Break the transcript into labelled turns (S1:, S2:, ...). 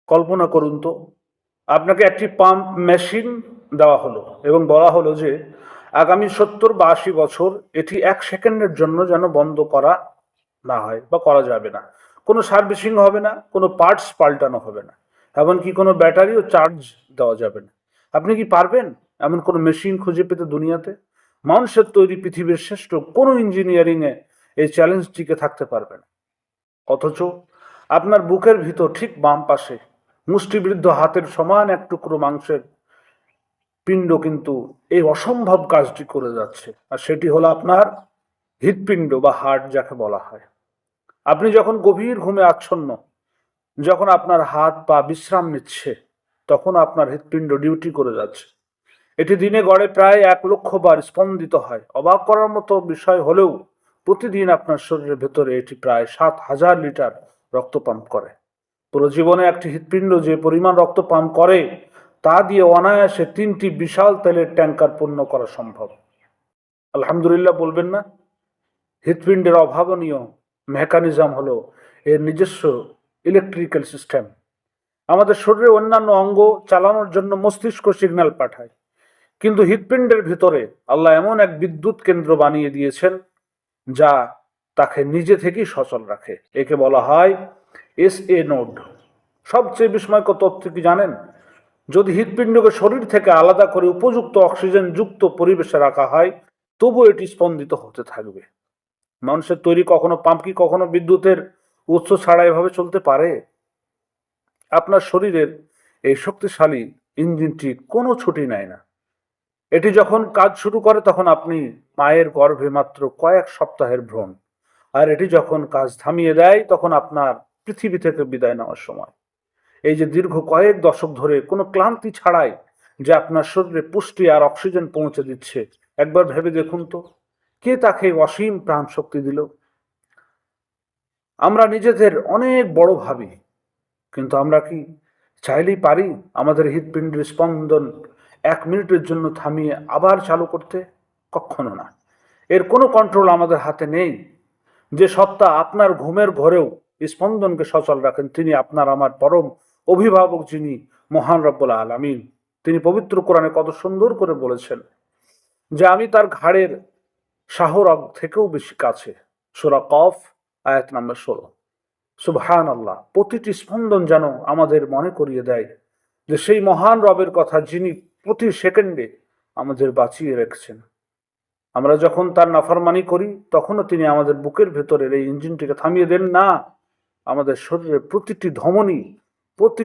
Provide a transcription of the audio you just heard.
S1: কল্পনা করুন তো, আপনাকে একটি পাম্প মেশিন দেওয়া হলো এবং বলা হলো যে আগামী 70 বা 80 বছর এটি 1 সেকেন্ডের জন্য যেন বন্ধ করা না হয় বা করা যাবে না। কোনো সার্ভিসিং হবে না, কোনো পার্টস পাল্টানো হবে না, এমনকি কোনো ব্যাটারিও চার্জ দেওয়া যাবে না। আপনি কি পারবেন এমন কোনো মেশিন খুঁজে পেতে দুনিয়াতে? মানুষের তৈরি পৃথিবীর শ্রেষ্ঠ কোনো ইঞ্জিনিয়ারিংয়ে এই চ্যালেঞ্জ টিকে থাকতে পারবে না। অথচ আপনার বুকের ভিতর ঠিক বাম পাশে মুষ্টিবৃদ্ধ হাতের সমান এক টুকরো মাংসের পিণ্ড কিন্তু এই অসম্ভব কাজটি করে যাচ্ছে, আর সেটি হলো আপনার হৃৎপিণ্ড বা হার্ট যাকে বলা হয়। আপনি যখন গভীর ঘুমে আচ্ছন্ন, যখন আপনার হাত পা বিশ্রাম নিচ্ছে, তখন আপনার হৃৎপিণ্ড ডিউটি করে যাচ্ছে। এটি দিনে গড়ে প্রায় 1 লক্ষ বার স্পন্দিত হয়। অবাক করার মতো বিষয় হলেও প্রতিদিন আপনার শরীরের ভেতরে এটি প্রায় 7,000 লিটার রক্ত পাম্প করে। পুরো জীবনে একটি হৃৎপিণ্ড যে পরিমাণ রক্ত পাম্প করে তা দিয়ে অনায়াসে 3টি বিশাল তেলের ট্যাঙ্কার পূর্ণ করা সম্ভব। আলহামদুলিল্লাহ বলবেন না? হৃৎপিণ্ডের অভাবনীয় মেকানিজম হলো এর নিজস্ব ইলেকট্রিক্যাল সিস্টেম। আমাদের শরীরে অন্যান্য অঙ্গ চালানোর জন্য মস্তিষ্ক সিগন্যাল পাঠায়, কিন্তু হৃৎপিণ্ডের ভিতরে আল্লাহ এমন এক বিদ্যুৎ কেন্দ্র বানিয়ে দিয়েছেন যা তাকে নিজে থেকেই সচল রাখে। একে বলা হয় SA নোড। সবচেয়ে বিস্ময়কর তথ্য কি জানেন? যদি হৃৎপিণ্ডকে শরীর থেকে আলাদা করে উপযুক্ত অক্সিজেন যুক্ত পরিবেশে রাখা হয়, তবু এটি স্পন্দিত হতে থাকবে। মানুষের তৈরি কখনো পাম্প কি কখনো বিদ্যুতের উৎস ছাড়া এভাবে চলতে পারে? আপনার শরীরের এই শক্তিশালী ইঞ্জিনটি কোনো ছুটি নেয় না। এটি যখন কাজ শুরু করে তখন আপনি মায়ের গর্ভে মাত্র কয়েক সপ্তাহের ভ্রূণ, আর এটি যখন কাজ থামিয়ে দেয় তখন আপনার পৃথিবী থেকে বিদায় নেওয়ার সময়। এই যে দীর্ঘ কয়েক দশক ধরে কোনো ক্লান্তি ছাড়াই যে আপনার শরীরে পুষ্টি আর অক্সিজেন পৌঁছে দিচ্ছে, একবার ভেবে দেখুন তো, কে তাকে অসীম প্রাণ শক্তি দিল? আমরা নিজেদের অনেক বড় ভাবি, কিন্তু আমরা কি চাইলেই পারি আমাদের হৃৎপিণ্ডের স্পন্দন 1 মিনিটের জন্য থামিয়ে আবার চালু করতে? কখনো না। এর কোনো কন্ট্রোল আমাদের হাতে নেই। যে সত্তা আপনার ঘুমের ঘরেও স্পন্দনকে সচল রাখেন, তিনি আপনার আমার পরম অভিভাবক, যিনি মহান রব্বুল আলামিন। তিনি পবিত্র কোরআনে কত সুন্দর করে বলেছেন যে আমি তার ঘাড়ের শাহরগ থেকেও বেশি কাছে। সূরা কফ আয়াত নাম্বার 16। সুবহান আল্লাহ। প্রতিটি স্পন্দন যেন আমাদের মনে করিয়ে দেয় যে সেই মহান রবের কথা, যিনি প্রতি সেকেন্ডে আমাদের বাঁচিয়ে রেখেছেন। আমরা যখন তার নাফরমানি করি তখনও তিনি আমাদের বুকের ভেতরের এই ইঞ্জিনটিকে থামিয়ে দেন না। আমাদের শরীরের প্রতিটি ধমনী, প্রতি